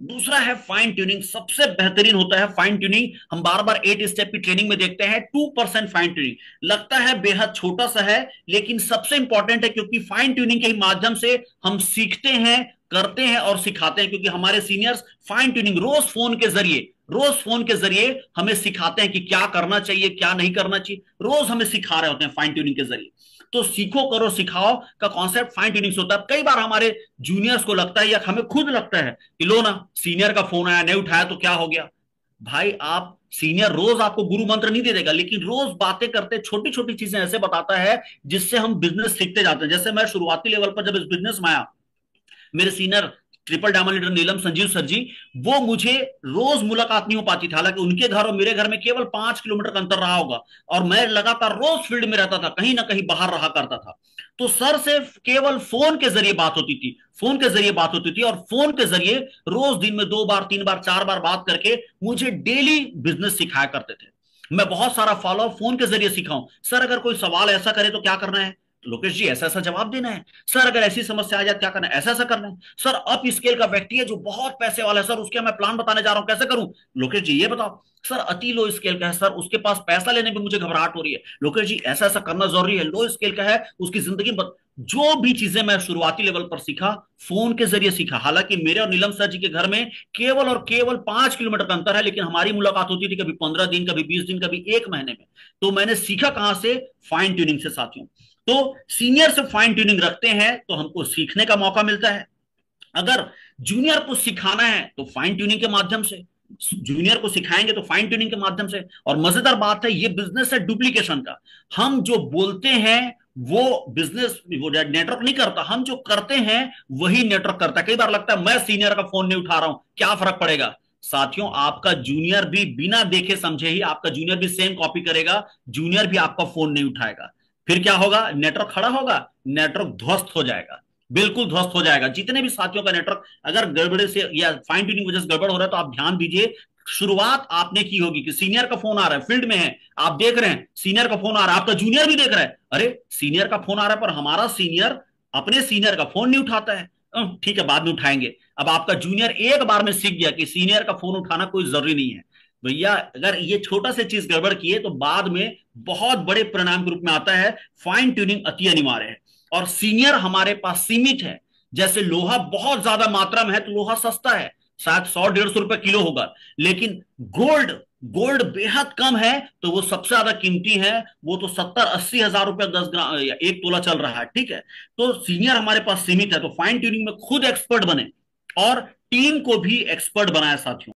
दूसरा है fine tuning. सबसे बेहतरीन होता है फाइन ट्यूनिंग। हम बार बार 8 स्टेप की ट्रेनिंग में देखते हैं 2% फाइन ट्यूनिंग। लगता है बेहद छोटा सा है, लेकिन सबसे इंपॉर्टेंट है, क्योंकि फाइन ट्यूनिंग के ही माध्यम से हम सीखते हैं, करते हैं और सिखाते हैं। क्योंकि हमारे सीनियर्स फाइन ट्यूनिंग रोज फोन के जरिए हमें सिखाते हैं कि क्या करना चाहिए, क्या नहीं करना चाहिए। रोज हमें सिखा रहे होते हैं फाइन ट्यूनिंग के जरिए। तो सीखो करो सिखाओ का कॉन्सेप्ट फाइन ट्यूनिंग से होता है। कई बार हमारे जूनियर्स को लगता है या हमें खुद लगता है कि लो ना, सीनियर का फोन आया, नहीं उठाया तो क्या हो गया। भाई आप सीनियर रोज आपको गुरु मंत्र नहीं दे देगा, लेकिन रोज बातें करते, छोटी छोटी चीजें ऐसे बताता है जिससे हम बिजनेस सीखते जाते हैं। जैसे मैं शुरुआती लेवल पर जब इस बिजनेस में आया, मेरे सीनियर ट्रिपल डायमंड लीडर नीलम संजीव सर जी, वो मुझे रोज मुलाकात नहीं हो पाती थी। हालांकि उनके घर और मेरे घर में केवल 5 किलोमीटर का अंतर रहा होगा, और मैं लगातार रोज फील्ड में रहता था, कहीं ना कहीं बाहर रहा करता था। तो सर से केवल फोन के जरिए बात होती थी, फोन के जरिए बात होती थी, और फोन के जरिए रोज दिन में 2 बार 3 बार 4 बार बात करके मुझे डेली बिजनेस सिखाया करते थे। मैं बहुत सारा फॉलो फोन के जरिए सीखा हूं। सर अगर कोई सवाल ऐसा करे तो क्या करना है, लोकेश जी ऐसा ऐसा जवाब देना है। सर अगर ऐसी समस्या आ जाए क्या करना है, ऐसा ऐसा करना है। सर अप स्केल का व्यक्ति है जो बहुत पैसे वाला है, सर उसके मैं प्लान बताने जा रहा हूं, कैसे करूं। लोकेश जी ये बताओ। सर अति लो स्केल का है सर, उसके पास पैसा लेने में मुझे घबराहट हो रही है। लोकेश जी ऐसा ऐसा करना जरूरी है, लो स्केल का है, उसकी जिंदगी जो भी चीजें मैं शुरुआती लेवल पर सीखा, फोन के जरिए सीखा। हालांकि मेरे और नीलम सर जी के घर में केवल और केवल 5 किलोमीटर का अंतर है, लेकिन हमारी मुलाकात होती थी कभी 15 दिन, कभी 20 दिन, कभी 1 महीने में। तो मैंने सीखा कहां से, फाइन ट्यूनिंग से साथियों। तो सीनियर से फाइन ट्यूनिंग रखते हैं तो हमको सीखने का मौका मिलता है। अगर जूनियर को सिखाना है तो फाइन ट्यूनिंग के माध्यम से, जूनियर को सिखाएंगे तो फाइन ट्यूनिंग के माध्यम से। और मजेदार बात है, ये बिजनेस है डुप्लीकेशन का। हम जो बोलते हैं वो बिजनेस, वो नेटवर्क नहीं करता, हम जो करते हैं वही नेटवर्क करता है। कई बार लगता है मैं सीनियर का फोन नहीं उठा रहा हूं, क्या फर्क पड़ेगा। साथियों आपका जूनियर भी बिना देखे समझे ही आपका जूनियर भी सेम कॉपी करेगा, जूनियर भी आपका फोन नहीं उठाएगा। फिर क्या होगा, नेटवर्क खड़ा होगा, नेटवर्क ध्वस्त हो जाएगा, बिल्कुल ध्वस्त हो जाएगा। जितने भी साथियों का नेटवर्क अगर गड़बड़े से या फाइन ट्यूनिंग वजह से गड़बड़ हो रहा है तो आप ध्यान दीजिए, शुरुआत आपने की होगी कि सीनियर का फोन आ रहा है, फील्ड में है, आप देख रहे हैं सीनियर का फोन आ रहा है, आपका जूनियर भी देख रहा है, अरे सीनियर का फोन आ रहा है पर हमारा सीनियर अपने सीनियर का फोन नहीं उठाता है। ठीक है बाद में उठाएंगे। अब आपका जूनियर एक बार में सीख गया कि सीनियर का फोन उठाना कोई जरूरी नहीं है। भैया अगर ये छोटा सा चीज गड़बड़ किए तो बाद में बहुत बड़े परिणाम के रूप में आता है। फाइन ट्यूनिंग अति अनिवार्य है। और सीनियर हमारे पास सीमित है। जैसे लोहा बहुत ज्यादा मात्रा में है तो लोहा सस्ता है, शायद 100-150 रुपए किलो होगा। लेकिन गोल्ड, गोल्ड बेहद कम है तो वो सबसे ज्यादा कीमती है। वो तो 70-80 हजार रुपया 10 ग्राम या 1 तोला चल रहा है। ठीक है, तो सीनियर हमारे पास सीमित है। तो फाइन ट्यूनिंग में खुद एक्सपर्ट बने और टीम को भी एक्सपर्ट बनाए साथियों।